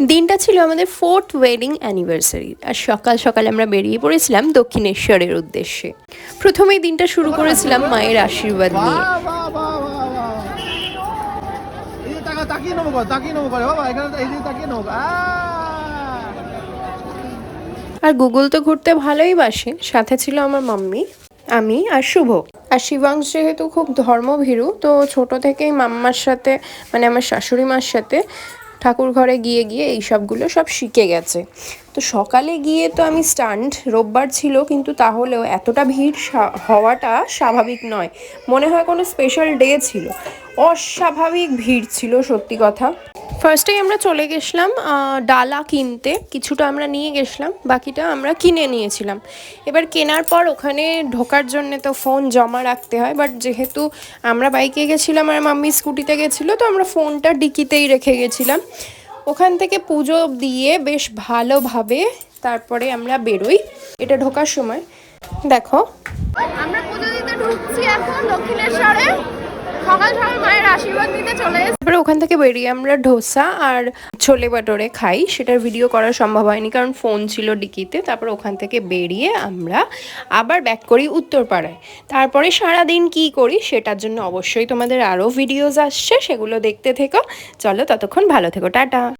দিনটা ছিল আমাদের 4th ওয়েডিং অ্যানিভার্সারি, আর সকাল সকাল আমরা বেরিয়ে পড়েছিলাম দক্ষিণেশ্বরের উদ্দেশ্যে। প্রথমেই দিনটা শুরু করেছিলাম মায়ের আশীর্বাদ নিয়ে। আর গুগল তো ঘুরতে ভালোই বাসে, সাথে ছিল আমার মাম্মি, আমি আর শুভ। আর শিবাংশ যেহেতু খুব ধর্মভীরু, তো ছোট থেকেই মাম্মার সাথে মানে আমার শাশুড়ি মার সাথে ঠাকুর ঘরে গিয়ে গিয়ে এই সবগুলো সব শিখে গেছে। তো সকালে গিয়ে তো আমি স্টান্ট, রোববার ছিল কিন্তু তাহলেও এতটা ভিড় হওয়াটা স্বাভাবিক নয়, মনে হয় কোনো স্পেশাল ডে ছিল। অস্বাভাবিক ভিড় ছিল সত্যি কথা। ফার্স্টেই আমরা চলে গেছিলাম ডালা কিনতে, কিছুটা আমরা নিয়ে গেছিলাম, বাকিটা আমরা কিনে নিয়েছিলাম। এবার কেনার পর ওখানে ঢোকার জন্য তো ফোন জমা রাখতে হয়, বাট যেহেতু আমরা বাইকে গেছিলাম আর মাম্মি স্কুটিতে গেছিলো, তো আমরা ফোনটা ডিকিতেই রেখে গেছিলাম। ওখান থেকে পুজো দিয়ে বেশ ভালোভাবে তারপরে আমরা বেরোই। এটা ঢোকার সময় দেখো আমরা পুজো দিতে ঢুকছি এখন দক্ষিণেশ্বরে, সকাল সকাল মায়ের আশীর্বাদ নিতে চলে এসেছি। তারপরে ওখান থেকে বেরিয়ে আমরা ডোসা আর ছোলে বাটোরে খাই, সেটার ভিডিও করা সম্ভব হয়নি কারণ ফোন ছিল ডিকিতে। তারপর ওখান থেকে বেরিয়ে আমরা আবার ব্যাক করি উত্তরপাড়ায়। তারপরে সারাদিন কি করি সেটার জন্য অবশ্যই তোমাদের আরও ভিডিওস আসছে, সেগুলো দেখতে থেকো। চলো ততক্ষণ ভালো থেকো, টাটা।